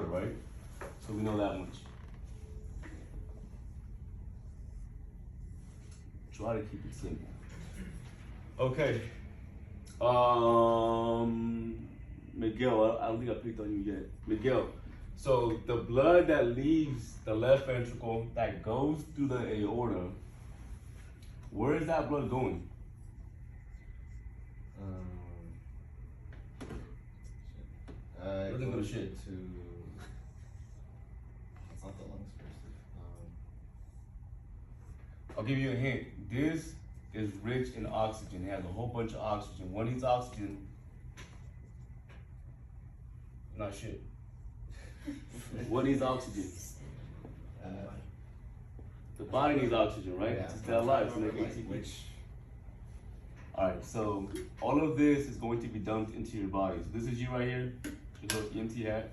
right? So we know that much. Try to keep it simple. Okay. Miguel, I don't think I picked on you yet. Miguel, so the blood that leaves the left ventricle that goes through the aorta, where is that blood going? It Doesn't go goes shit. to. It's not the lungs first. I'll give you a hint. This is rich in oxygen. It has a whole bunch of oxygen. One needs oxygen. Not shit. What needs oxygen? The body needs oxygen, right? Yeah. To stay alive, to make ATP. Alright, so all of this is going to be dumped into your body. So this is you right here. You look EMT hat.